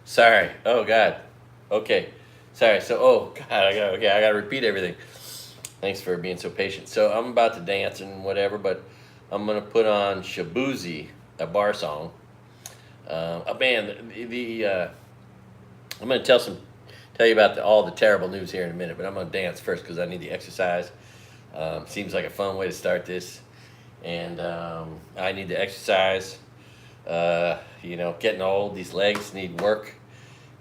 Sorry. Oh God. Okay. Sorry. So, oh God, I gotta repeat everything. Thanks for being so patient. So I'm about to dance and whatever, but I'm gonna put on Shabuzi, a bar song. A band. I'm gonna tell you about all the terrible news here in a minute, but I'm gonna dance first because I need the exercise. Seems like a fun way to start this, and I need to exercise. Getting old, these legs need work.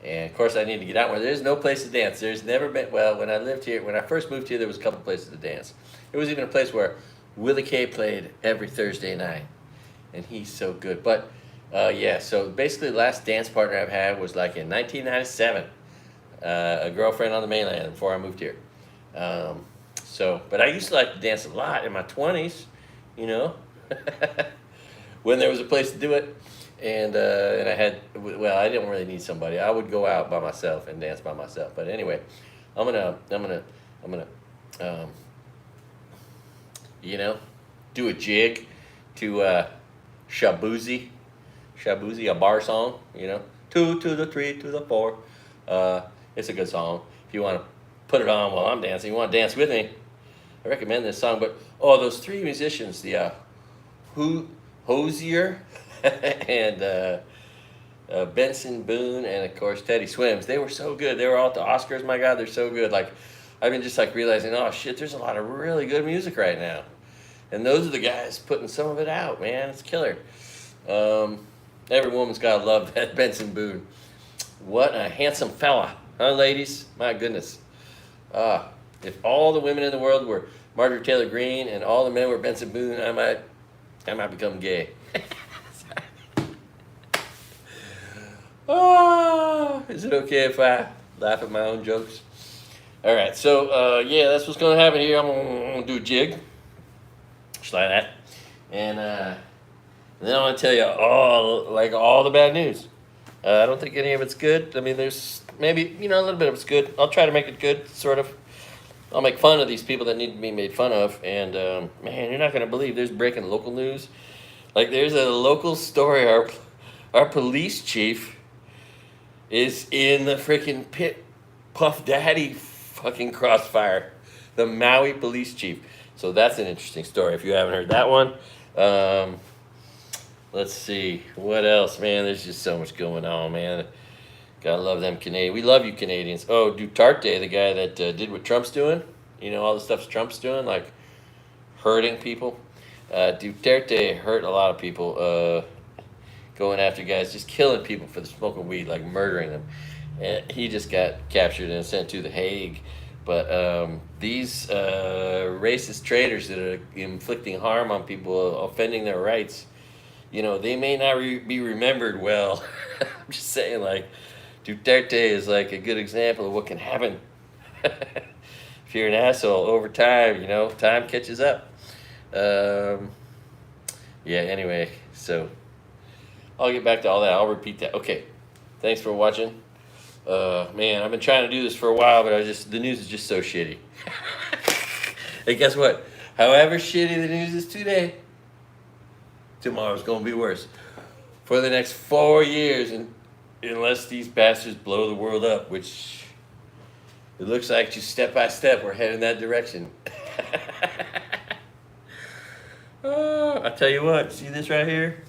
And of course, I need to get out where there's no place to dance. There's never been, well, when I lived here, when I first moved here, there was a couple places to dance. There was even a place where Willie K played every Thursday night, and he's so good. But yeah, so basically, the last dance partner I've had was like in 1997, a girlfriend on the mainland before I moved here. Um, but I used to like to dance a lot in my 20s, you know, when there was a place to do it. And I had, well, I didn't really need somebody. I would go out by myself and dance by myself. But anyway, I'm gonna, um, you know, do a jig to Shabuzi, a bar song. Two to the three to the four. It's a good song. If you want to put it on while I'm dancing, you want to dance with me, I recommend this song. But oh, those three musicians, the Hosier and Benson Boone, and of course Teddy Swims. They were so good. They were all at the Oscars. My God, they're so good. Like, I've been just like realizing, oh shit, there's a lot of really good music right now, and those are the guys putting some of it out. Man, it's killer. Every woman's gotta love that Benson Boone. What a handsome fella, huh, ladies? My goodness. If all the women in the world were Marjorie Taylor Greene and all the men were Benson Boone, I might become gay. Oh, is it okay if I laugh at my own jokes? All right, so yeah, that's what's gonna happen here. I'm gonna do a jig, just like that, and then I'm gonna tell you all the bad news. I don't think any of it's good. I mean, there's maybe a little bit of it's good. I'll try to make it good, sort of. I'll make fun of these people that need to be made fun of, and man, you're not gonna believe there's breaking local news. Like, there's a local story. Our police chief is in the freaking pit, Puff Daddy fucking crossfire. The Maui police chief. So that's an interesting story if you haven't heard that one. Let's see. What else, man? There's just so much going on, man. Gotta love them Canadians. We love you Canadians. Oh, Duterte, the guy that did what Trump's doing. All the stuff Trump's doing, like hurting people. Duterte hurt a lot of people. Going after guys, just killing people for the smoking weed, like murdering them. And he just got captured and sent to The Hague. But these racist traitors that are inflicting harm on people, offending their rights, they may not be remembered well. I'm just saying, like, Duterte is like a good example of what can happen. If you're an asshole over time, time catches up. Yeah, anyway, so I'll get back to all that. I'll repeat that. Okay, thanks for watching. Man, I've been trying to do this for a while, but the news is just so shitty. Hey, guess what? However shitty the news is today, tomorrow's gonna be worse. For the next 4 years, unless these bastards blow the world up, which it looks like just step by step we're heading that direction. I tell you what, see this right here?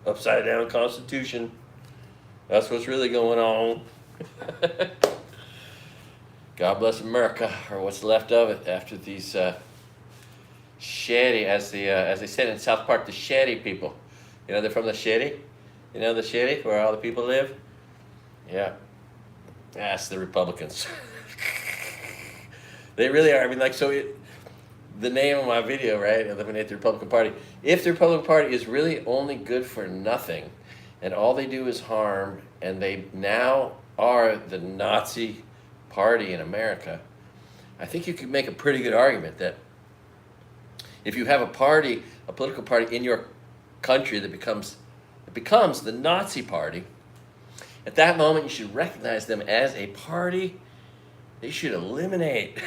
Upside down Constitution. That's what's really going on. God bless America, or what's left of it after these shady, as they said in South Park, the shady people. They're from the shady. The shady, where all the people live. Yeah, that's the Republicans. They really are. I mean, like, the name of my video, right? Eliminate the Republican Party. If the Republican Party is really only good for nothing, and all they do is harm, and they now are the Nazi party in America, I think you could make a pretty good argument that if you have a political party in your country that becomes the Nazi party, at that moment you should recognize them as a party they should eliminate.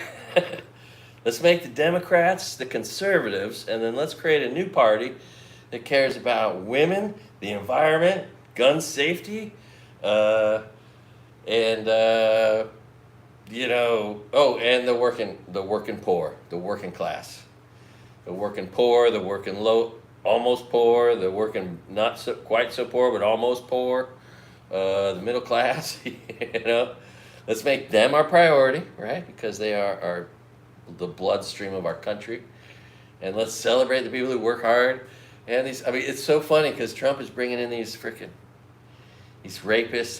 Let's make the Democrats the conservatives, and then let's create a new party that cares about women, the environment, gun safety, And you know, oh, and the working poor, the working class, the working poor, the working low, almost poor, the working not so, quite so poor, but almost poor, the middle class. You know, let's make them our priority, right? Because they are the bloodstream of our country, and let's celebrate the people who work hard. And these, I mean, it's so funny because Trump is bringing in these rapists,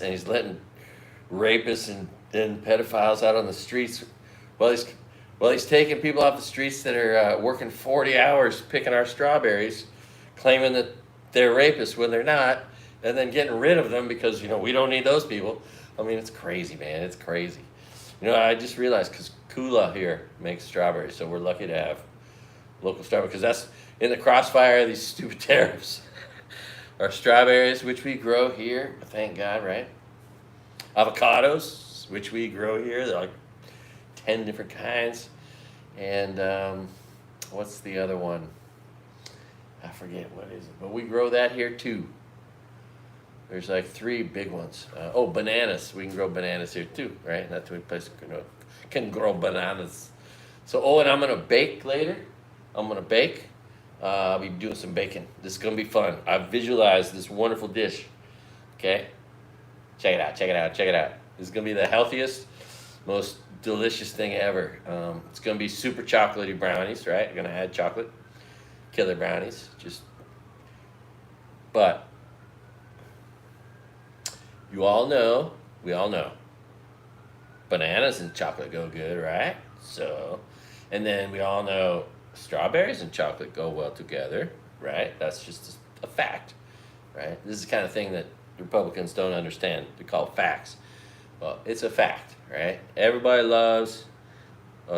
and he's letting rapists and pedophiles out on the streets. Well, he's taking people off the streets that are working 40 hours picking our strawberries, claiming that they're rapists when they're not, and then getting rid of them because, you know, we don't need those people. I mean, it's crazy, man. It's crazy. You know, I just realized because Kula here makes strawberries, so we're lucky to have local strawberries because that's in the crossfire of these stupid tariffs. Our strawberries, which we grow here, thank God, right? Avocados, which we grow here, they're like 10 different kinds. And what's the other one? I forget what is it, but we grow that here too. There's like 3 big ones. Oh, bananas. We can grow bananas here too, right? That's the place can grow bananas. So, oh, and I'm gonna bake later. I'm gonna bake. I'll be doing some baking. This is gonna be fun. I've visualized this wonderful dish. Okay, check it out. Check it out. Check it out. This is gonna be the healthiest, most delicious thing ever. It's gonna be super chocolatey brownies, right? I'm gonna add chocolate, killer brownies. But you all know, we all know, bananas and chocolate go good, right? So, and then we all know strawberries and chocolate go well together, right? That's just a fact, right? This is the kind of thing that Republicans don't understand. They call facts. Well, it's a fact, right? Everybody loves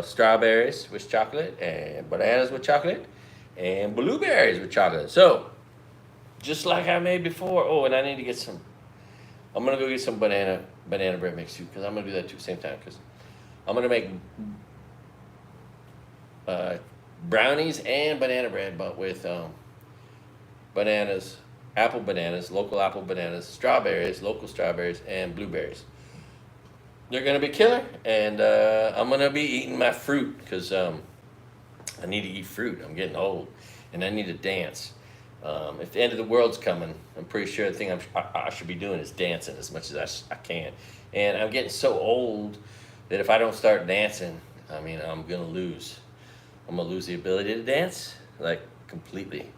strawberries with chocolate and bananas with chocolate and blueberries with chocolate. So, just like I made before. Oh, and I need to get some. I'm gonna go get some banana bread mix too, because I'm gonna do that too at the same time. Because I'm gonna make brownies and banana bread, but with bananas, apple bananas, local apple bananas, strawberries, local strawberries, and blueberries. They're gonna be killer, and I'm gonna be eating my fruit because I need to eat fruit. I'm getting old, and I need to dance. If the end of the world's coming, I'm pretty sure the thing I should be doing is dancing as much as I can. And I'm getting so old that if I don't start dancing, I mean, I'm gonna lose. I'm gonna lose the ability to dance, like, completely.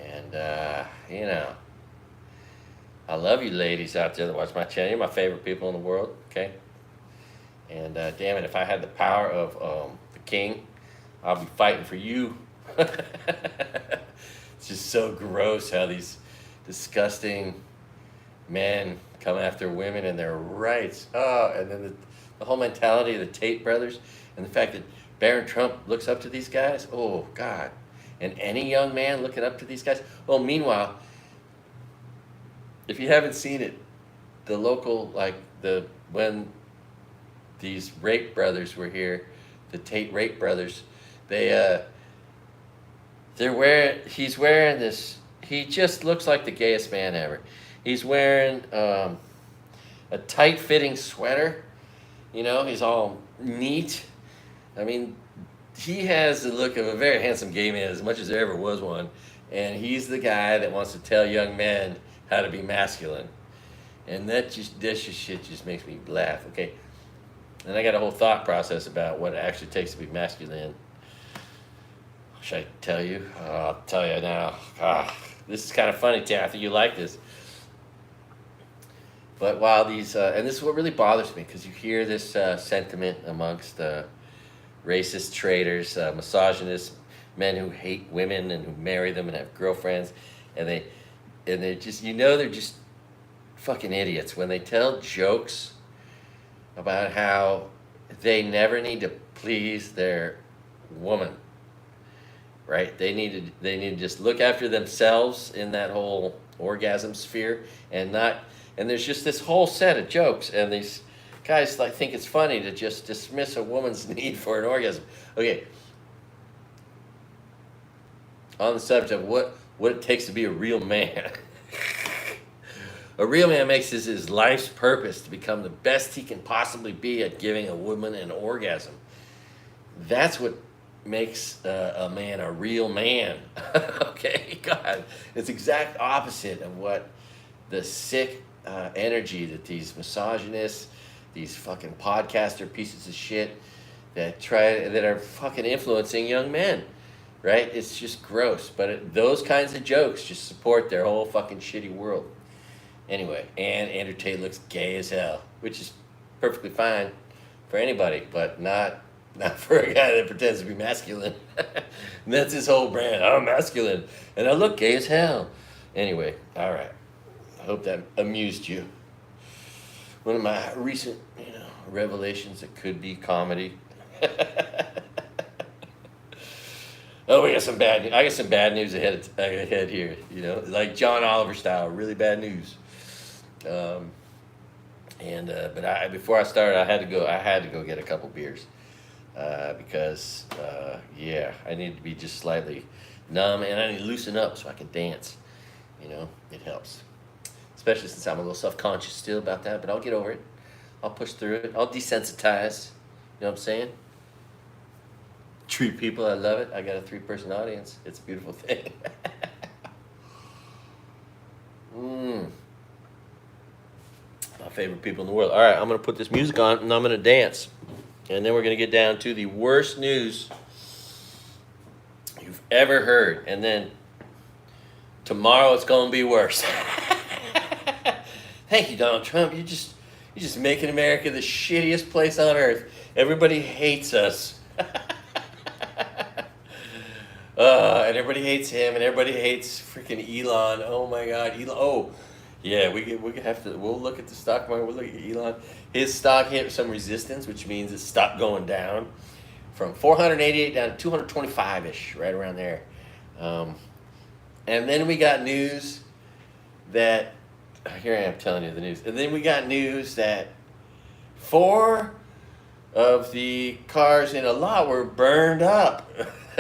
And you know, I love you ladies out there that watch my channel. You're my favorite people in the world, okay? And damn it, if I had the power of the king, I'll be fighting for you. It's just so gross how these disgusting men come after women and their rights. Oh, and then the whole mentality of the Tate brothers and the fact that Barron Trump looks up to these guys. Oh, God. And any young man looking up to these guys. Well, meanwhile, if you haven't seen it, the local, like, when these rape brothers were here, the Tate rape brothers, he's wearing this, he just looks like the gayest man ever. He's wearing a tight-fitting sweater, you know, he's all neat. I mean, he has the look of a very handsome gay man, as much as there ever was one, and he's the guy that wants to tell young men how to be masculine. And this shit just makes me laugh, okay? And I got a whole thought process about what it actually takes to be masculine. Should I tell you? I'll tell you now. This is kind of funny, Tim. I think you like this. But while these, and this is what really bothers me, because you hear this sentiment amongst racist traitors, misogynists, men who hate women and who marry them and have girlfriends, and they just, you know, they're just fucking idiots when they tell jokes about how they never need to please their woman. Right? They need to just look after themselves in that whole orgasm sphere and there's just this whole set of jokes, and these guys like think it's funny to just dismiss a woman's need for an orgasm. Okay. On the subject of what it takes to be a real man. A real man makes this his life's purpose to become the best he can possibly be at giving a woman an orgasm. That's what makes a man a real man. Okay, God, it's exact opposite of what the sick energy that these misogynists, these fucking podcaster pieces of shit that are fucking influencing young men, right? It's just gross. But those kinds of jokes just support their whole fucking shitty world. Anyway, and Andrew Tate looks gay as hell, which is perfectly fine for anybody, but not for a guy that pretends to be masculine. And that's his whole brand. I'm masculine, and I look gay as hell. Anyway, all right. I hope that amused you. One of my recent, revelations that could be comedy. Oh, I got some bad news ahead here. Like John Oliver style, really bad news. But before I started, I had to go get a couple beers because I need to be just slightly numb, and I need to loosen up so I can dance. It helps, especially since I'm a little self-conscious still about that. But I'll get over it. I'll push through it. I'll desensitize. You know what I'm saying? Treat people. I love it. I got a 3-person audience. It's a beautiful thing. My favorite people in the world. All right, I'm going to put this music on, and I'm going to dance. And then we're going to get down to the worst news you've ever heard. And then tomorrow it's going to be worse. Thank you, Donald Trump. You're just making America the shittiest place on earth. Everybody hates us. And everybody hates him, and everybody hates freaking Elon. Oh my God, Elon. Oh, yeah, we'll look at the stock market. We'll look at Elon. His stock hit some resistance, which means it stopped going down from 488 down to 225-ish, right around there. And then we got news that, here I am telling you the news. And then we got news that 4 of the cars in a lot were burned up.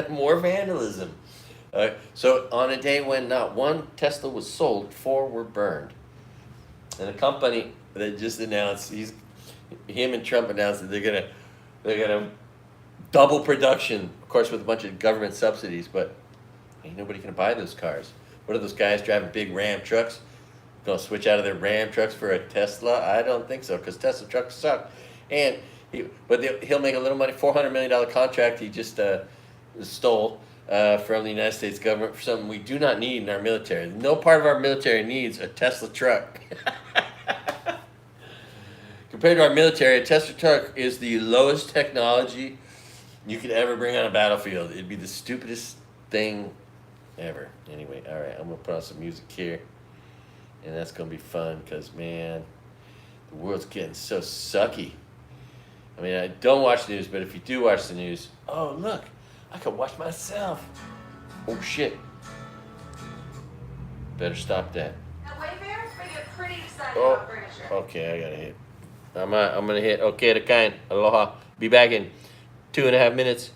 More vandalism. So on a day when not one Tesla was sold, 4 were burned. And a company that just announced, him and Trump announced that they're gonna double production, of course with a bunch of government subsidies, but ain't nobody gonna buy those cars. What are those guys driving big Ram trucks? Gonna switch out of their Ram trucks for a Tesla? I don't think so, because Tesla trucks suck. And he'll make a little money. $400 million contract he just stole from the United States government for something we do not need in our military. No part of our military needs a Tesla truck. Compared to our military, a Tesla truck is the lowest technology you could ever bring on a battlefield. It'd be the stupidest thing ever. Anyway, all right, I'm going to put on some music here. And that's going to be fun because, man, the world's getting so sucky. I mean, I don't watch the news, but if you do watch the news, oh, look, I can watch myself. Oh, shit. Better stop that. Now, Wayfarers, we get pretty excited about furniture. Okay, I got to hit. I'm going to hit okay to kind. Aloha. Be back in 2.5 minutes.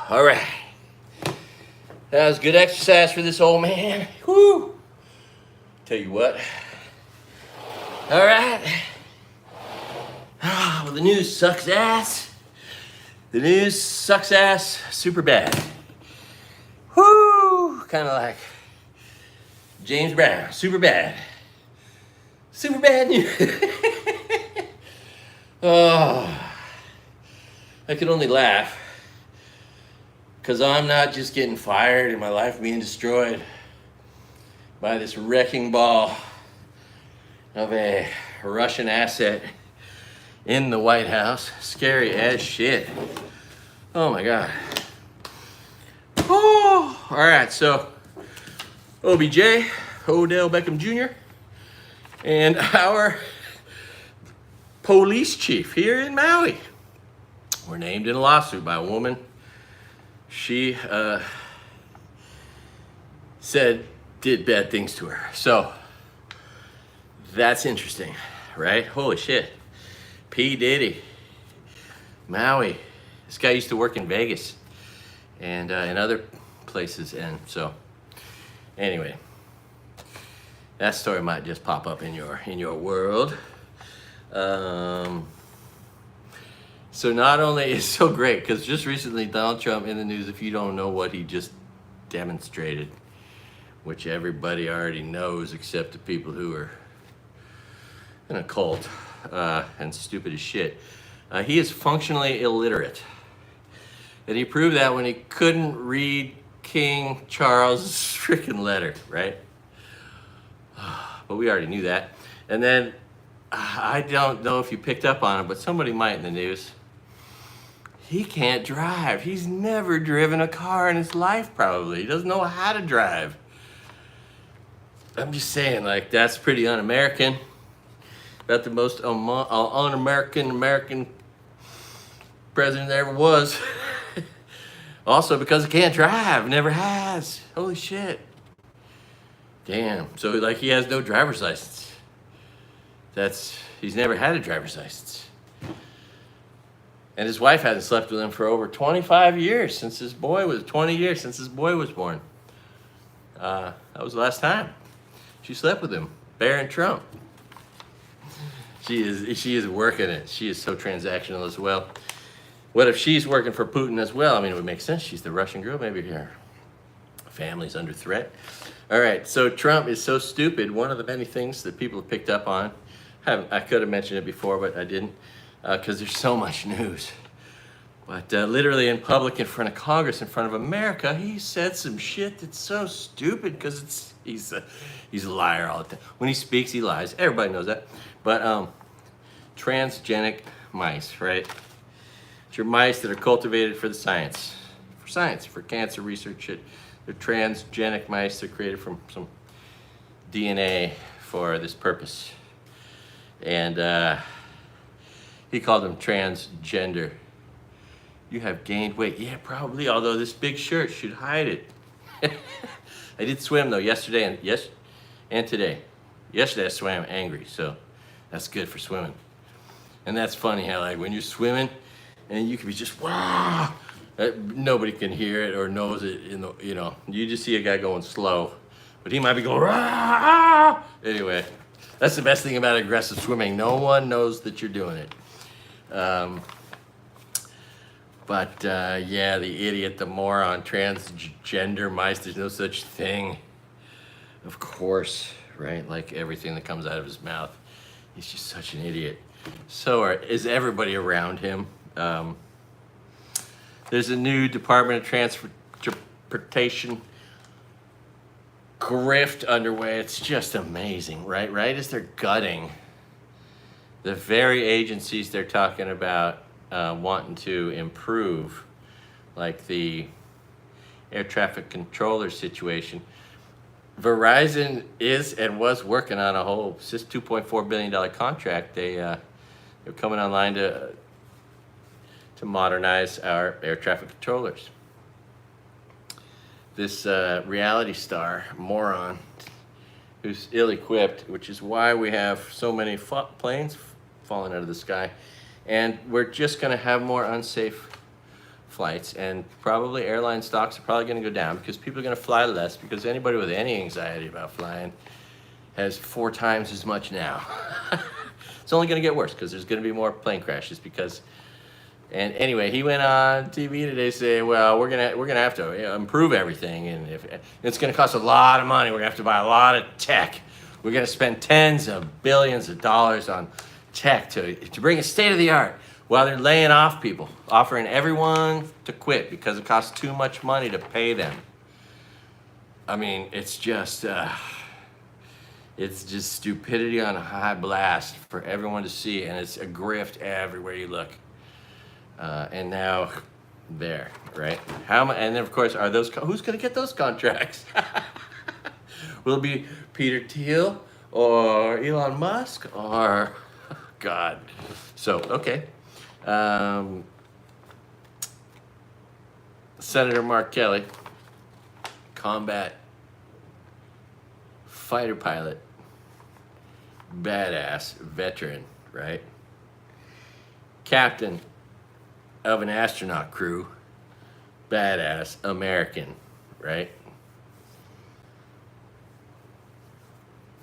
All right. That was good exercise for this old man. Woo! Tell you what. All right. Well, the news sucks ass. The news sucks ass super bad. Woo! Kind of like James Brown, super bad. Super bad news. Oh, I can only laugh because I'm not just getting fired and my life being destroyed by this wrecking ball of a Russian asset in the White House. Scary as shit. Oh my God. Oh, all right, so OBJ, Odell Beckham Jr., and our police chief here in Maui were named in a lawsuit by a woman. She said did bad things to her. So that's interesting, right? Holy shit. P. Diddy, Maui. This guy used to work in Vegas and in other places. And so anyway, that story might just pop up in your world. So not only is so great, because just recently Donald Trump in the news, if you don't know what he just demonstrated, which everybody already knows except the people who are in a cult and stupid as shit. He is functionally illiterate. And he proved that when he couldn't read King Charles' freaking letter, right? But we already knew that. And then, I don't know if you picked up on it, but somebody might in the news. He can't drive. He's never driven a car in his life, probably. He doesn't know how to drive. I'm just saying, like, that's pretty un-American. About the most un-American American president there ever was. Also, because he can't drive, never has. Holy shit. Damn. So, like, he has no driver's license. He's never had a driver's license. And his wife hasn't slept with him for over 25 years, since his boy was 20 years since his boy was born. That was the last time she slept with him, Barron Trump. She is working it. She is so transactional as well. What if she's working for Putin as well? I mean, it would make sense. She's the Russian girl. Maybe her family's under threat. All right, so Trump is so stupid. One of the many things that people have picked up on, I could have mentioned it before, but I didn't, because there's so much news. But literally in public, in front of Congress, in front of America, he said some shit that's so stupid because he's a liar all the time. When he speaks, he lies. Everybody knows that. But transgenic mice, right? It's your mice that are cultivated for the science, for cancer research. They're transgenic mice. They're created from some DNA for this purpose. And he called them transgender. You have gained weight. Yeah, probably, although this big shirt should hide it. I did swim, though, yesterday and today. Yesterday I swam angry, so that's good for swimming. And that's funny how, like, when you're swimming, and you can be just, wow, nobody can hear it or knows it, you know. You just see a guy going slow, but he might be going, ah! Anyway, that's the best thing about aggressive swimming. No one knows that you're doing it. But yeah, the idiot, the moron, transgender mice, there's no such thing. Of course, right? Like everything that comes out of his mouth. He's just such an idiot. So is everybody around him. There's a new Department of Transportation grift underway. It's just amazing, right? Right as they're gutting the very agencies they're talking about wanting to improve, like the air traffic controller situation. Verizon is and was working on a whole $2.4 billion contract. They're coming online to modernize our air traffic controllers. This reality star moron who's ill-equipped, which is why we have so many planes falling out of the sky. And we're just going to have more unsafe flights, and probably airline stocks are probably going to go down because people are going to fly less, because anybody with any anxiety about flying has 4 times as much now. It's only going to get worse because there's going to be more plane crashes because. And anyway, he went on TV today saying, "Well, we're gonna have to improve everything, and if it's gonna cost a lot of money, we're gonna have to buy a lot of tech. We're gonna spend tens of billions of dollars on tech to bring a state of the art." While they're laying off people, offering everyone to quit because it costs too much money to pay them. I mean, it's just stupidity on a high blast for everyone to see, and it's a grift everywhere you look. And now, there, right? And then of course, who's going to get those contracts? Will it be Peter Thiel or Elon Musk or God? So okay, Senator Mark Kelly, combat fighter pilot, badass veteran, right? Captain of an astronaut crew, badass American, right?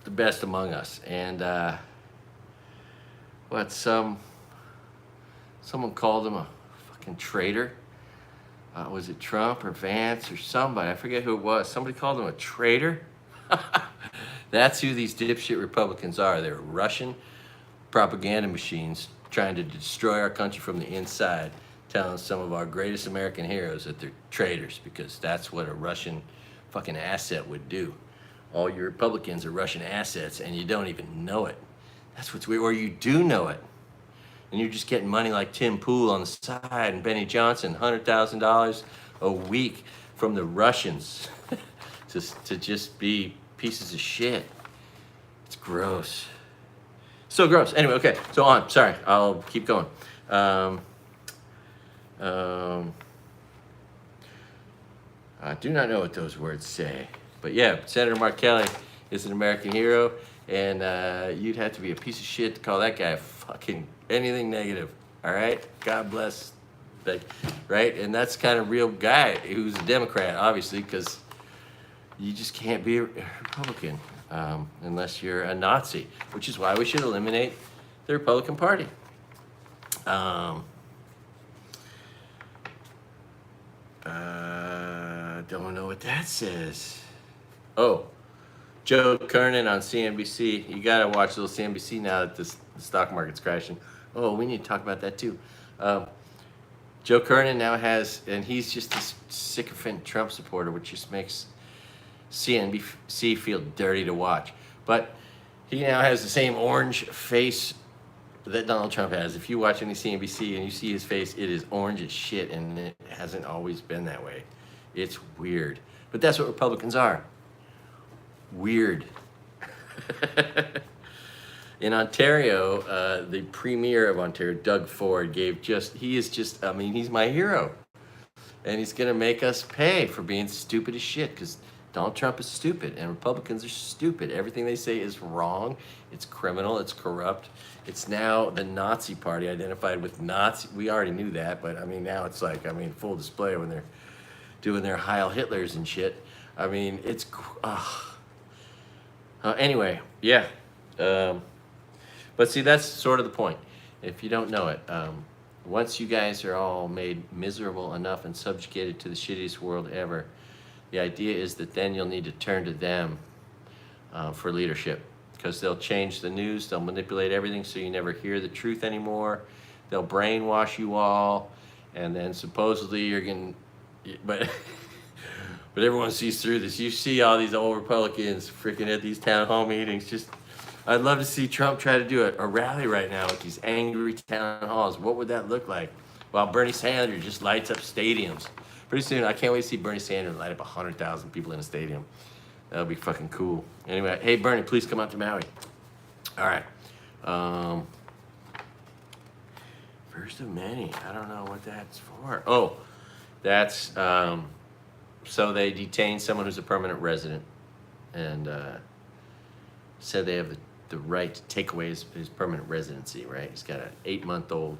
The best among us. And someone called him a fucking traitor. Was it Trump or Vance or somebody? I forget who it was. Somebody called him a traitor. That's who these dipshit Republicans are. They're Russian propaganda machines trying to destroy our country from the inside, telling some of our greatest American heroes that they're traitors because that's what a Russian fucking asset would do. All your Republicans are Russian assets and you don't even know it. That's what's weird, or you do know it. And you're just getting money like Tim Pool on the side and Benny Johnson, $100,000 a week from the Russians to just be pieces of shit. It's gross. So gross. Anyway, okay, so on. Sorry, I'll keep going. I do not know what those words say. But yeah, Senator Mark Kelly is an American hero, and you'd have to be a piece of shit to call that guy fucking anything negative. All right? God bless. Right? And that's kind of real guy who's a Democrat, obviously, because you just can't be a Republican unless you're a Nazi, which is why we should eliminate the Republican Party. Don't know what that says. Oh, Joe Kernan on CNBC. You gotta watch a little CNBC now that the stock market's crashing. Oh, we need to talk about that too. Joe Kernan now has, and he's just this sycophant Trump supporter, which just makes CNBC feel dirty to watch. But he now has the same orange face that Donald Trump has. If you watch any CNBC and you see his face, it is orange as shit, and it hasn't always been that way. It's weird. But that's what Republicans are. Weird. In Ontario, the premier of Ontario, Doug Ford, he's my hero. And he's going to make us pay for being stupid as shit, because Donald Trump is stupid and Republicans are stupid. Everything they say is wrong. It's criminal. It's corrupt. It's now the Nazi party identified with Nazi. We already knew that, but I mean, now it's like, full display when they're doing their Heil Hitlers and shit. I mean, it's, anyway, yeah. But see, that's sort of the point. If you don't know it, once you guys are all made miserable enough and subjugated to the shittiest world ever, the idea is that then you'll need to turn to them for leadership, because they'll change the news, they'll manipulate everything so you never hear the truth anymore, they'll brainwash you all, and then supposedly you're going to, but everyone sees through this. You see all these old Republicans freaking at these town hall meetings. Just, I'd love to see Trump try to do a rally right now with these angry town halls. What would that look like? While Bernie Sanders just lights up stadiums. Pretty soon, I can't wait to see Bernie Sanders light up 100,000 people in a stadium. That'll be fucking cool. Anyway, hey Bernie, please come out to Maui. All right. First of many. I don't know what that's for. Oh, that's so they detained someone who's a permanent resident, and said they have the right to take away his permanent residency. Right? He's got an 8-month-old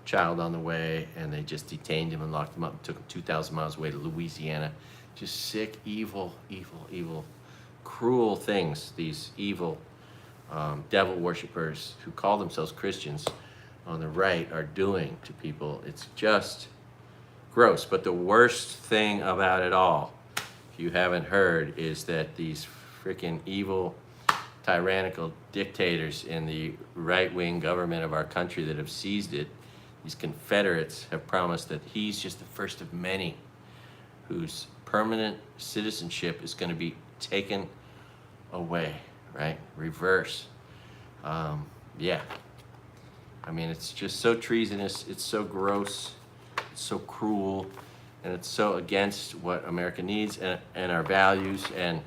child on the way, and they just detained him and locked him up and took him 2,000 miles away to Louisiana. Just sick, evil, cruel things. These evil devil worshippers who call themselves Christians on the right are doing to people. It's just gross. But the worst thing about it all, if you haven't heard, is that these freaking evil, tyrannical dictators in the right-wing government of our country that have seized it, these Confederates, have promised that he's just the first of many whose permanent citizenship is going to be taken away, right? Reverse. Yeah. I mean, it's just so treasonous, it's so gross, it's so cruel, and it's so against what America needs and our values and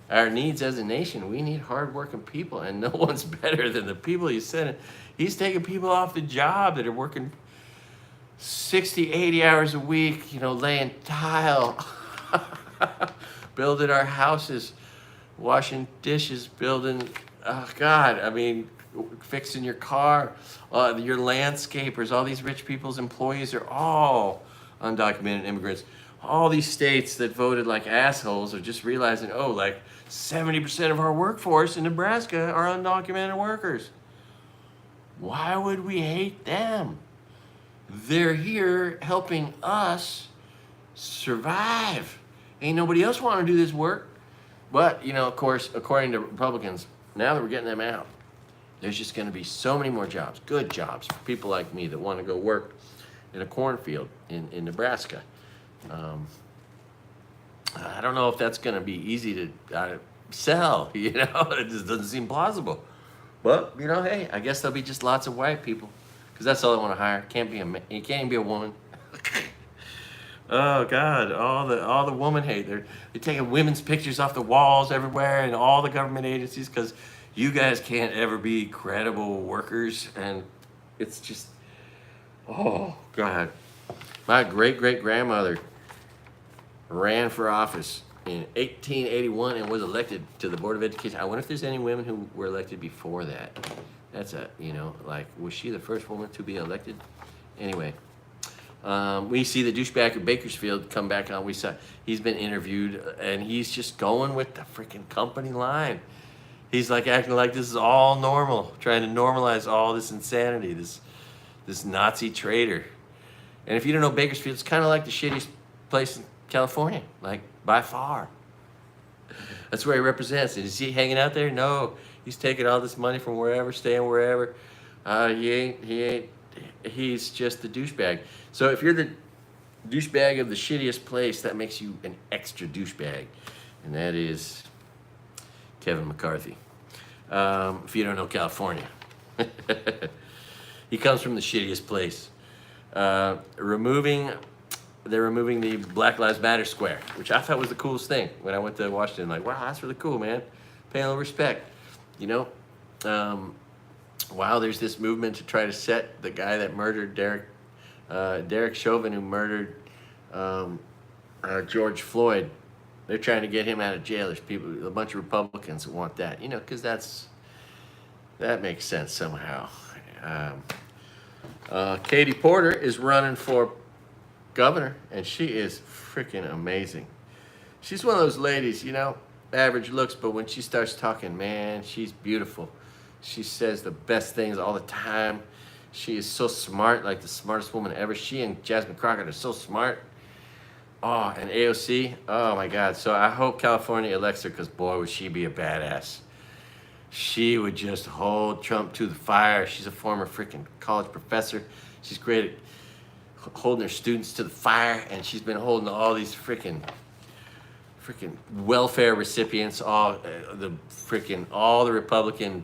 our needs as a nation. We need hardworking people, and no one's better than the people he's sending. He's taking people off the job that are working 60, 80 hours a week, laying tile, building our houses, washing dishes, building, oh God, I mean, fixing your car, your landscapers. All these rich people's employees are all undocumented immigrants. All these states that voted like assholes are just realizing, oh, like 70% of our workforce in Nebraska are undocumented workers. Why would we hate them? They're here helping us survive. Ain't nobody else want to do this work. But, of course, according to Republicans, now that we're getting them out, there's just going to be so many more jobs, good jobs for people like me that want to go work in a cornfield in Nebraska. I don't know if that's going to be easy to sell, it just doesn't seem plausible. But, hey, I guess there'll be just lots of white people, because that's all they want to hire. You can't even be a woman. Oh God, all the woman hate. They're taking women's pictures off the walls everywhere in all the government agencies because you guys can't ever be credible workers, and it's just, oh God. My great-great-grandmother ran for office in 1881 and was elected to the Board of Education. I wonder if there's any women who were elected before that. That's was she the first woman to be elected? Anyway, we see the douchebag of Bakersfield come back on. We saw he's been interviewed, and he's just going with the freaking company line. He's like acting like this is all normal, trying to normalize all this insanity, this Nazi traitor. And if you don't know Bakersfield, it's kind of like the shittiest place in California, like by far. That's where he represents. And is he hanging out there? No, he's taking all this money from wherever, staying wherever. He ain't. He's just the douchebag. So if you're the douchebag of the shittiest place, that makes you an extra douchebag, and that is Kevin McCarthy. If you don't know California, he comes from the shittiest place. They're removing the Black Lives Matter square, which I thought was the coolest thing when I went to Washington. Like, wow, that's really cool, man. Paying a little respect, Wow, there's this movement to try to set the guy that murdered Derek Chauvin, who murdered George Floyd. They're trying to get him out of jail. There's a bunch of Republicans who want that, because that makes sense somehow. Katie Porter is running for governor, and she is freaking amazing. She's one of those ladies, average looks, but when she starts talking, man, she's beautiful. She says the best things all the time. She is so smart, like the smartest woman ever. She and Jasmine Crockett are so smart. Oh, and AOC, oh my God. So I hope California elects her, because boy, would she be a badass. She would just hold Trump to the fire. She's a former freaking college professor. She's great at holding her students to the fire, and she's been holding all these freaking welfare recipients, all the Republican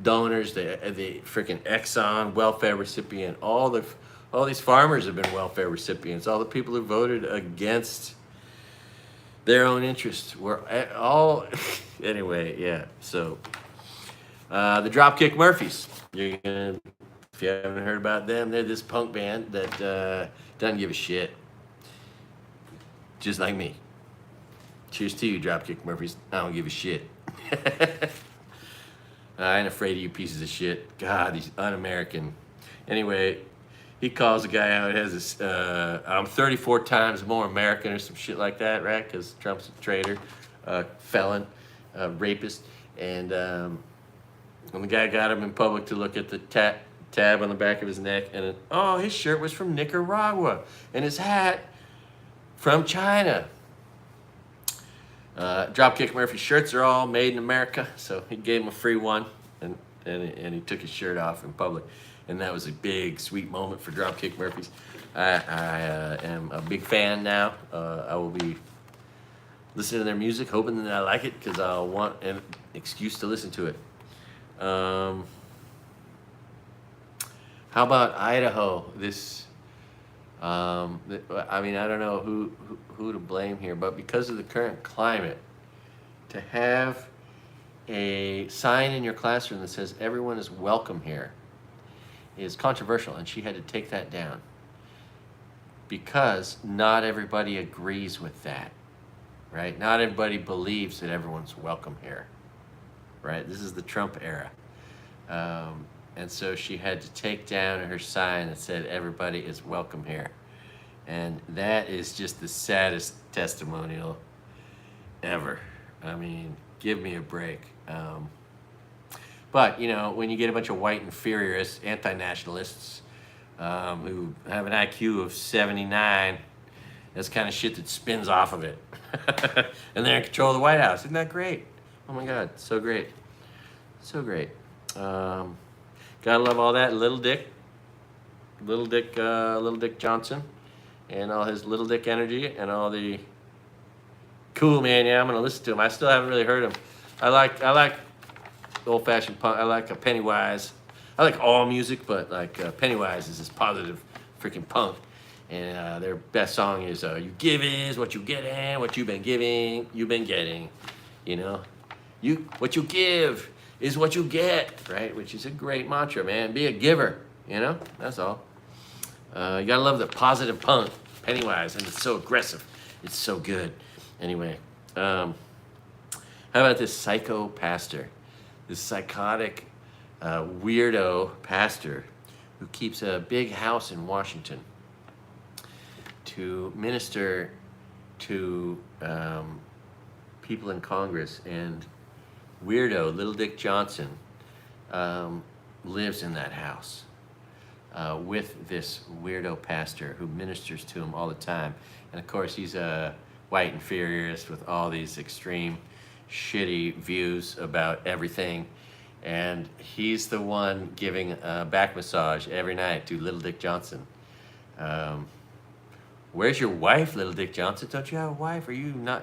donors, the freaking Exxon welfare recipient, all these farmers have been welfare recipients. All the people who voted against their own interests were all anyway. Yeah. So the Dropkick Murphys. If you haven't heard about them, they're this punk band that doesn't give a shit, just like me. Cheers to you, Dropkick Murphys. I don't give a shit. I ain't afraid of you pieces of shit. God, these un-American. Anyway, he calls the guy out. It has this, I'm 34 times more American or some shit like that, right? Because Trump's a traitor, felon, rapist. And when the guy got him in public to look at the tab on the back of his neck, and his shirt was from Nicaragua, and his hat from China. Dropkick Murphy shirts are all made in America, so he gave him a free one, and he took his shirt off in public. And that was a big, sweet moment for Dropkick Murphys. I am a big fan now. I will be listening to their music, hoping that I like it, because I'll want an excuse to listen to it. How about Idaho? I mean, I don't know who to blame here, but because of the current climate, to have a sign in your classroom that says everyone is welcome here is controversial, and she had to take that down because not everybody agrees with that, right? Not everybody believes that everyone's welcome here, right? This is the Trump era. And so she had to take down her sign that said everybody is welcome here. And that is just the saddest testimonial ever. I mean, give me a break. But, you know, when you get a bunch of white inferiorists, anti-nationalists, who have an IQ of 79, that's kind of shit that spins off of it. And they're in control of the White House. Isn't that great? Oh my God, so great. So great. Gotta love all that. Little Dick Johnson, and all his little dick energy, and all the cool, man. Yeah, I'm gonna listen to him. I still haven't really heard him. I like old-fashioned punk. I like Pennywise. I like all music, but like Pennywise is this positive freaking punk. And their best song is "You give is what you get, and what you've been giving, you've been getting." You know, what you give is what you get, right? Which is a great mantra, man. Be a giver. You know, that's all. You gotta love the positive punk, Pennywise, and it's so aggressive. It's so good. Anyway, how about this psycho pastor? This psychotic, weirdo pastor who keeps a big house in Washington to minister to people in Congress. And weirdo Little Dick Johnson lives in that house with this weirdo pastor who ministers to him all the time. And of course, he's a white inferiorist with all these extreme shitty views about everything, and he's the one giving a back massage every night to Little Dick Johnson. Where's your wife, Little Dick Johnson? Don't you have a wife? Are you not?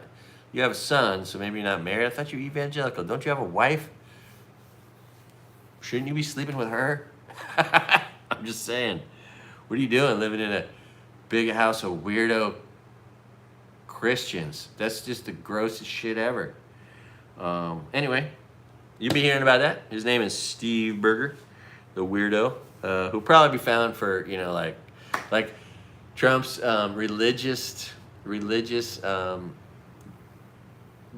You have a son, so maybe you're not married. I thought you were evangelical. Don't you have a wife? Shouldn't you be sleeping with her? I'm just saying. What are you doing living in a big house of weirdo Christians? That's just the grossest shit ever. Anyway, you'll be hearing about that. His name is Steve Berger, the weirdo, who'll probably be found for, you know, like Trump's religious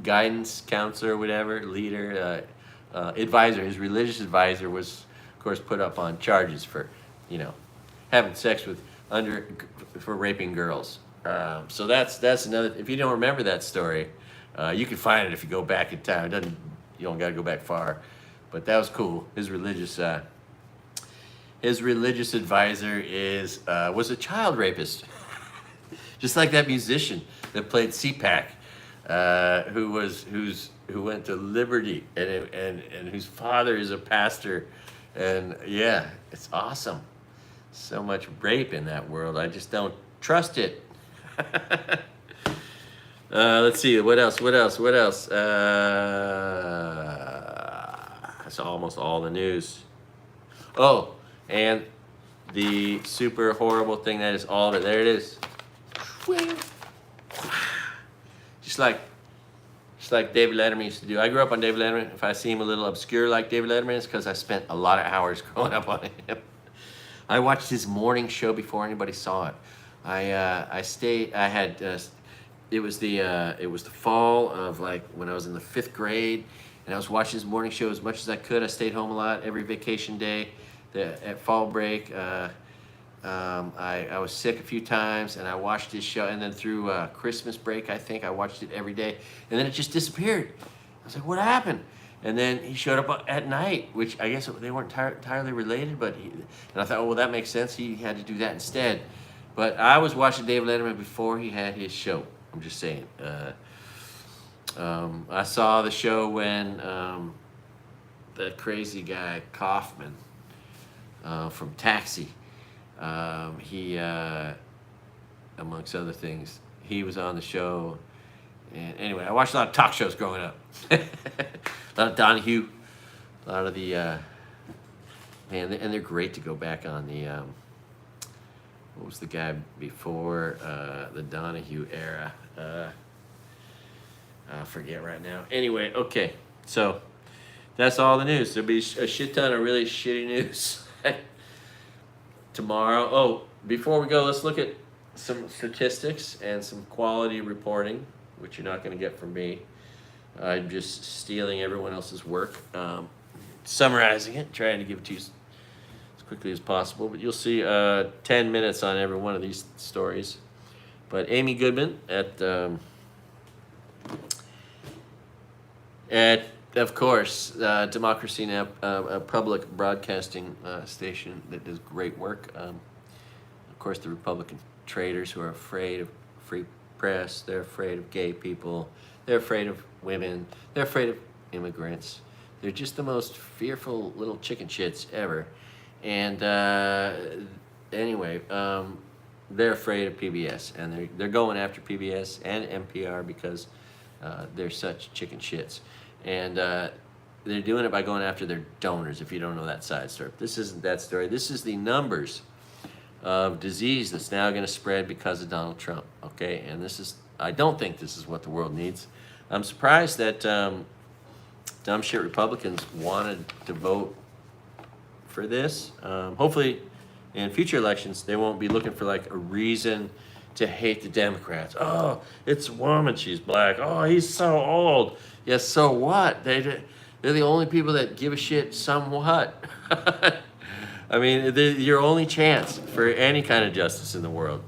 guidance counselor, whatever, leader, advisor. His religious advisor was, of course, put up on charges for, you know, having sex for raping girls. So that's another. If you don't remember that story, you can find it if you go back in time. You don't got to go back far, but that was cool. His religious advisor was a child rapist, just like that musician that played CPAC, who went to Liberty and whose father is a pastor, and yeah, it's awesome. So much rape in that world. I just don't trust it. Let's see, what else? That's almost all the news. Oh, and the super horrible thing that is all of it. There it is. Just like David Letterman used to do. I grew up on David Letterman. If I seem a little obscure like David Letterman, it's because I spent a lot of hours growing up on him. I watched his morning show before anybody saw it. It was the fall of, like, when I was in the 5th grade, and I was watching his morning show as much as I could. I stayed home a lot every vacation day, at fall break. I was sick a few times, and I watched his show, and then through Christmas break, I think I watched it every day, and then it just disappeared. I was like, what happened? And then he showed up at night, which I guess they weren't entirely related, but and I thought, oh, well, that makes sense. He had to do that instead. But I was watching David Letterman before he had his show. I'm just saying. I saw the show when the crazy guy Kaufman from Taxi, he, amongst other things, he was on the show. And anyway, I watched a lot of talk shows growing up. A lot of Donahue, a lot of the, man, and they're great to go back on the, what was the guy before the Donahue era? I forget right now. Anyway, okay, so that's all the news. There'll be a shit ton of really shitty news tomorrow. Oh, before we go, let's look at some statistics and some quality reporting, which you're not going to get from me. I'm just stealing everyone else's work, summarizing it, trying to give it to you as quickly as possible. But you'll see 10 minutes on every one of these stories. But Amy Goodman at of course, Democracy Now!, a public broadcasting station that does great work. Of course, the Republican traitors who are afraid of free press, they're afraid of gay people, they're afraid of women, they're afraid of immigrants. They're just the most fearful little chicken shits ever. And anyway, they're afraid of PBS, and they're going after PBS and NPR because they're such chicken shits. And they're doing it by going after their donors, if you don't know that side story. This isn't that story. This is the numbers of disease that's now going to spread because of Donald Trump, okay? And this is, I don't think this is what the world needs. I'm surprised that dumb shit Republicans wanted to vote for this. Hopefully, in future elections, they won't be looking for like a reason to hate the Democrats. Oh, it's a woman, she's black. Oh, he's so old. Yes, so what? They're the only people that give a shit somewhat. I mean, they're your only chance for any kind of justice in the world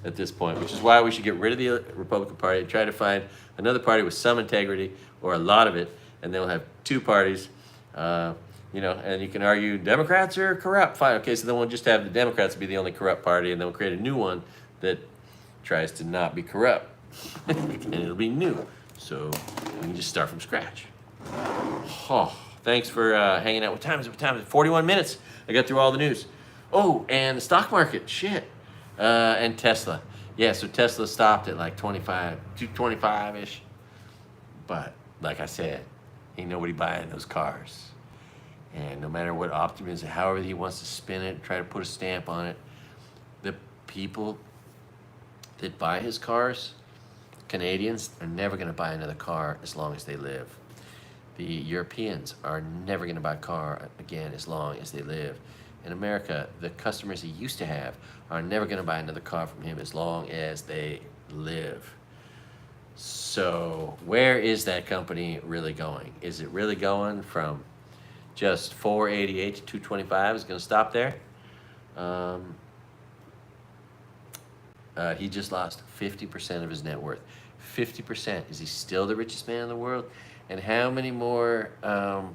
at this point, which is why we should get rid of the Republican Party and try to find another party with some integrity, or a lot of it, and they'll have two parties. You know, and you can argue Democrats are corrupt. Fine, okay, so then we'll just have the Democrats be the only corrupt party, and then we'll create a new one that tries to not be corrupt. And it'll be new. So we can just start from scratch. Oh, thanks for hanging out. What time is it? 41 minutes. I got through all the news. Oh, and the stock market. Shit. And Tesla. Yeah, so Tesla stopped at like 225-ish. But like I said, ain't nobody buying those cars. And no matter what optimism, however he wants to spin it, try to put a stamp on it, the people that buy his cars, Canadians, are never going to buy another car as long as they live. The Europeans are never going to buy a car again as long as they live. In America, the customers he used to have are never going to buy another car from him as long as they live. So where is that company really going? Is it really going from just 488 to 225? Is it going to stop there? He just lost 50% of his net worth. 50%. Is he still the richest man in the world? And how many more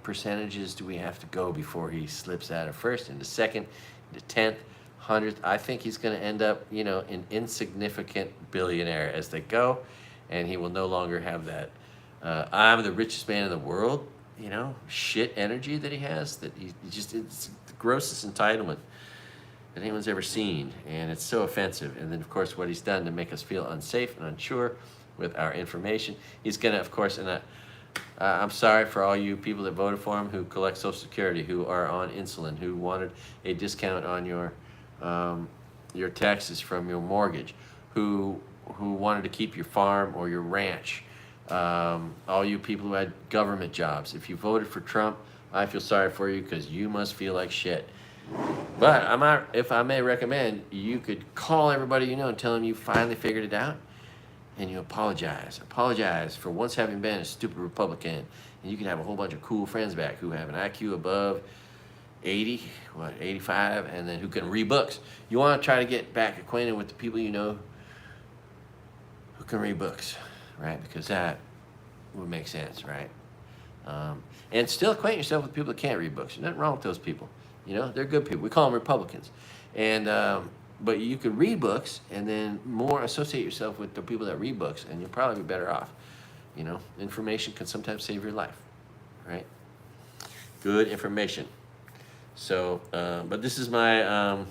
percentages do we have to go before he slips out of first, into second, into 10th, 100th? I think he's going to end up, you know, an insignificant billionaire as they go, and he will no longer have that I'm the richest man in the world, you know, shit energy that he has, that he just, it's the grossest entitlement that anyone's ever seen, and it's so offensive. And then, of course, what he's done to make us feel unsafe and unsure with our information, he's going to, of course, I'm sorry for all you people that voted for him who collect Social Security, who are on insulin, who wanted a discount on your taxes from your mortgage, who wanted to keep your farm or your ranch, all you people who had government jobs. If you voted for Trump, I feel sorry for you because you must feel like shit. But if I may recommend, you could call everybody you know and tell them you finally figured it out, and you apologize. Apologize for once having been a stupid Republican, and you can have a whole bunch of cool friends back who have an IQ above 80, 85, and then who can read books. You want to try to get back acquainted with the people you know who can read books, right? Because that would make sense, right? And still acquaint yourself with people that can't read books. There's nothing wrong with those people. You know, they're good people. We call them Republicans. And but you could read books and then more associate yourself with the people that read books, and you'll probably be better off. You know, information can sometimes save your life, right? Good information. So, but this is my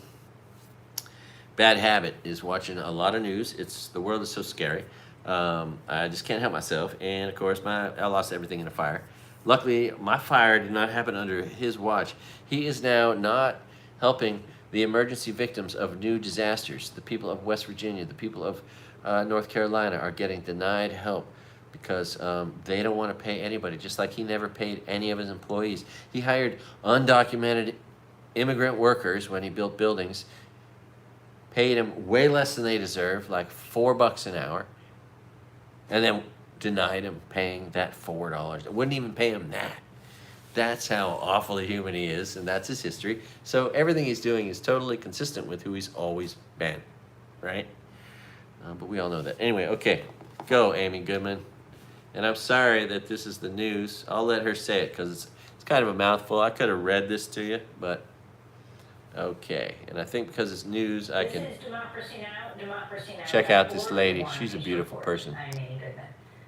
bad habit, is watching a lot of news. The world is so scary. I just can't help myself. And of course, I lost everything in a fire. Luckily, my fire did not happen under his watch. He is now not helping the emergency victims of new disasters. The people of West Virginia, the people of North Carolina are getting denied help because they don't want to pay anybody, just like he never paid any of his employees. He hired undocumented immigrant workers when he built buildings, paid them way less than they deserve, like $4 an hour, and then denied him paying that $4. Wouldn't even pay him that. That's how awfully human he is, and that's his history. So everything he's doing is totally consistent with who he's always been, right? But we all know that. Anyway, okay, go, Amy Goodman. And I'm sorry that this is the news. I'll let her say it because it's kind of a mouthful. I could have read this to you, but okay. And I think because it's news, I can check out this lady. She's a beautiful person. I'm Amy Goodman.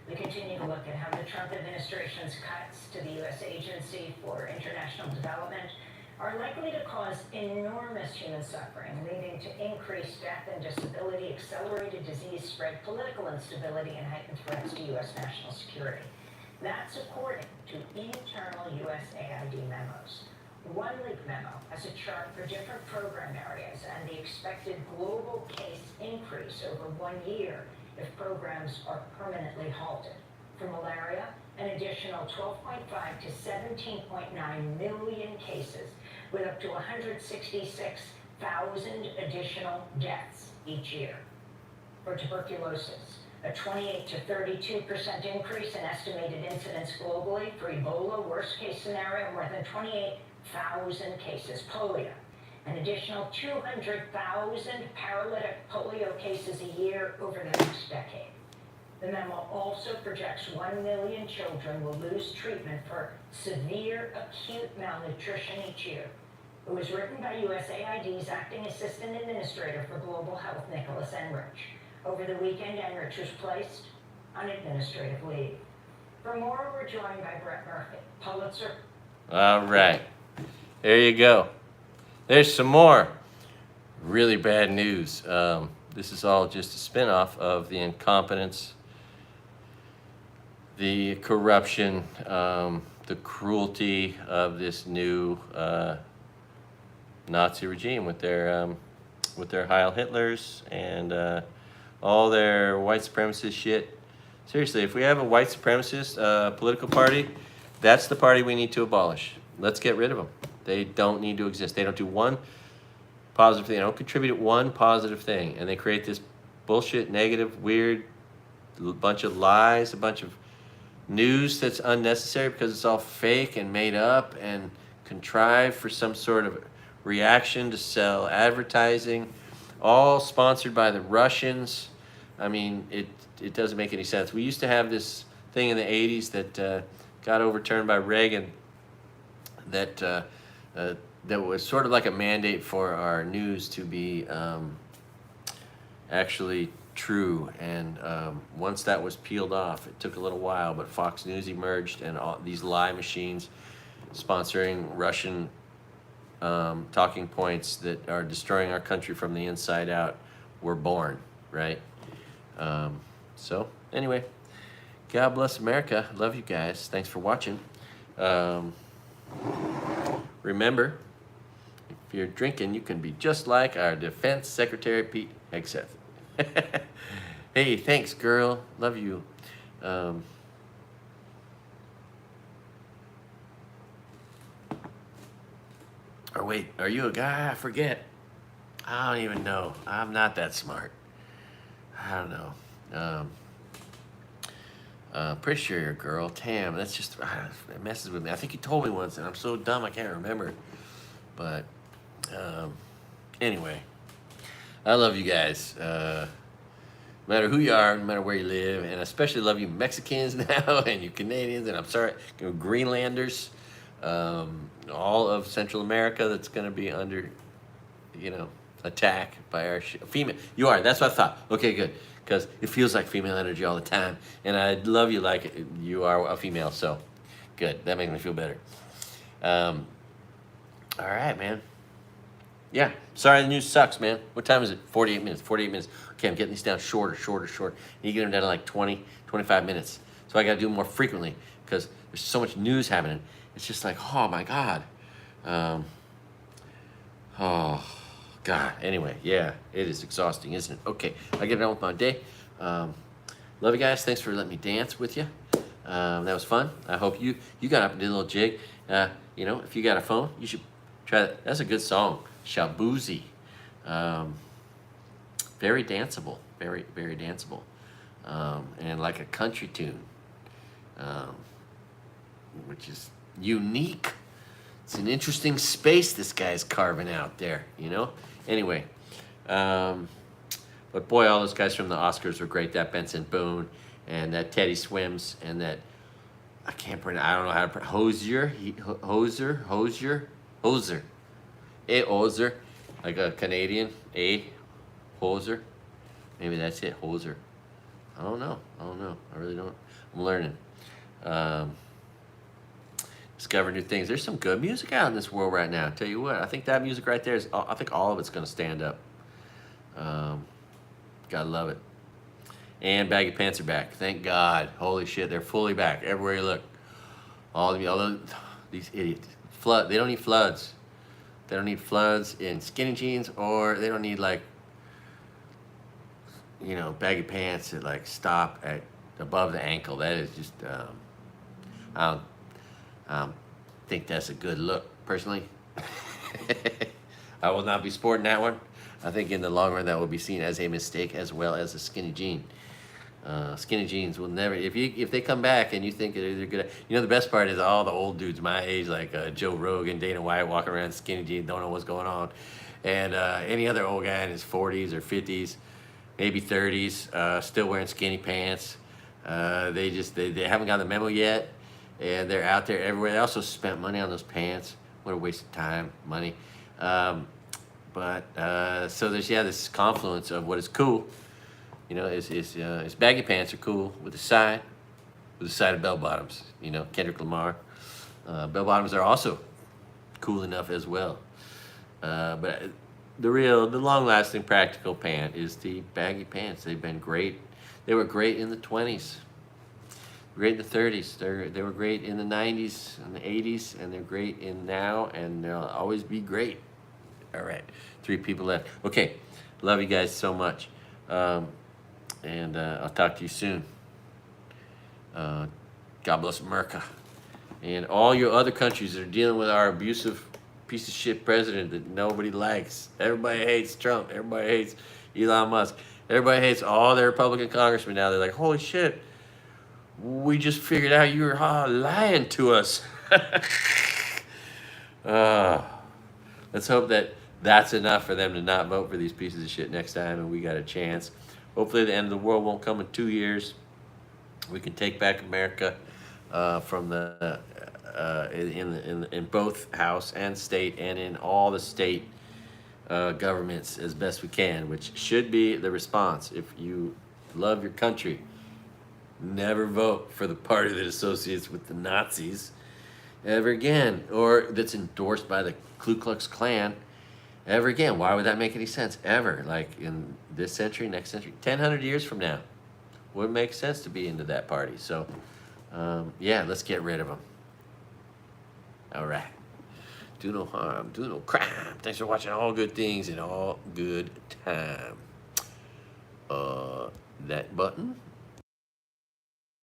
We continue to look at how the Trump administration's cuts to the U.S. Agency for International Development are likely to cause enormous human suffering, leading to increased death and disability, accelerated disease spread, political instability, and heightened threats to U.S. national security. That's according to internal USAID memos. One leaked memo has a chart for different program areas and the expected global case increase over 1 year if programs are permanently halted. For malaria, an additional 12.5 to 17.9 million cases, with up to 166,000 additional deaths each year. For tuberculosis, a 28 to 32% increase in estimated incidence globally. For Ebola, worst case scenario, more than 28,000 cases. Polio, an additional 200,000 paralytic polio cases a year over the next decade. The memo also projects 1 million children will lose treatment for severe acute malnutrition each year. It was written by USAID's Acting Assistant Administrator for Global Health, Nicholas Enrich. Over the weekend, Enrich was placed on administrative leave. For more, we're joined by Brett Murphy, Pulitzer. All right. There you go. There's some more really bad news. This is all just a spinoff of the incompetence, the corruption, the cruelty of this new Nazi regime with their Heil Hitlers and all their white supremacist shit. Seriously, if we have a white supremacist political party, that's the party we need to abolish. Let's get rid of them. They don't need to exist. They don't do one positive thing. They don't contribute one positive thing. And they create this bullshit, negative, weird, bunch of lies, a bunch of news that's unnecessary because it's all fake and made up and contrived for some sort of reaction to sell advertising, all sponsored by the Russians. I mean, it doesn't make any sense. We used to have this thing in the 80s that got overturned by Reagan that was sort of like a mandate for our news to be actually true. And once that was peeled off, it took a little while, but Fox News emerged, and all these lie machines sponsoring Russian talking points that are destroying our country from the inside out were born, right? So anyway, God bless America. Love you guys. Thanks for watching. Remember, if you're drinking, you can be just like our Defense Secretary Pete Hegseth. Hey, thanks, girl. Love you. Or wait, are you a guy? I forget. I don't even know. I'm not that smart. I don't know. Pretty sure you're a girl. Tam, that's just, it messes with me. I think you told me once, and I'm so dumb I can't remember. But anyway, I love you guys. No matter who you are, no matter where you live, and I especially love you Mexicans now and you Canadians, and I'm sorry, you know, Greenlanders, all of Central America that's going to be under, you know, attack by our female. You are. That's what I thought. Okay, good, because it feels like female energy all the time, and I love you like you are a female. So, good. That makes me feel better. All right, man. Yeah, sorry the news sucks, man. What time is it? 48 minutes, 48 minutes. Okay, I'm getting these down shorter. You get them down to like 20, 25 minutes. So I got to do them more frequently because there's so much news happening. It's just like, oh my God. Oh, God. Anyway, yeah, it is exhausting, isn't it? Okay, I get it on with my day. Love you guys. Thanks for letting me dance with you. That was fun. I hope you got up and did a little jig. You know, if you got a phone, you should try that. That's a good song. Shabuzi. Very danceable. Very, very danceable. And like a country tune. Which is unique. It's an interesting space this guy's carving out there, you know? Anyway. But boy, all those guys from the Oscars were great. That Benson Boone and that Teddy Swims and that, I can't pronounce, I don't know how to pronounce, Hoser. A Hoser, like a Canadian, A Hoser. Maybe that's it, Hoser. I don't know. I really don't. I'm learning. Discover new things. There's some good music out in this world right now. I'll tell you what, I think that music right there is, I think all of it's going to stand up. Gotta love it. And baggy pants are back. Thank God. Holy shit, they're fully back. Everywhere you look. All these idiots. They don't need floods. They don't need floods in skinny jeans, or they don't need, like, you know, baggy pants that like stop at above the ankle. That is just I don't think that's a good look personally. I will not be sporting that one. I think in the long run that will be seen as a mistake as well as a skinny jean. Skinny jeans will never, if they come back and you think they're good, you know, the best part is all the old dudes my age, like Joe Rogan, Dana White, walking around skinny jeans, don't know what's going on, and any other old guy in his 40s or 50s, maybe 30s, still wearing skinny pants. They haven't got the memo yet, and they're out there everywhere. They also spent money on those pants. What a waste of time, money. So there's this confluence of what is cool. You know, is baggy pants are cool with the side of bell bottoms. You know, Kendrick Lamar. Bell bottoms are also cool enough as well. But the long-lasting practical pant is the baggy pants. They've been great. They were great in the 20s, great in the 30s. They were great in the 90s and the 80s, and they're great in now, and they'll always be great. All right, 3 people left. Okay, love you guys so much. And I'll talk to you soon. God bless America. And all your other countries that are dealing with our abusive piece of shit president that nobody likes. Everybody hates Trump. Everybody hates Elon Musk. Everybody hates all their Republican congressmen now. They're like, holy shit, we just figured out you were lying to us. Let's hope that that's enough for them to not vote for these pieces of shit next time, and we got a chance. Hopefully the end of the world won't come in 2 years. We can take back America from the in both House and state, and in all the state governments as best we can, which should be the response. If you love your country, never vote for the party that associates with the Nazis ever again, or that's endorsed by the Ku Klux Klan ever again. Why would that make any sense ever? Like in this century, next century, 100 years from now, wouldn't make sense to be into that party. So yeah, let's get rid of them. All right, do no harm, do no crime. Thanks for watching All Good Things in All Good Time. That button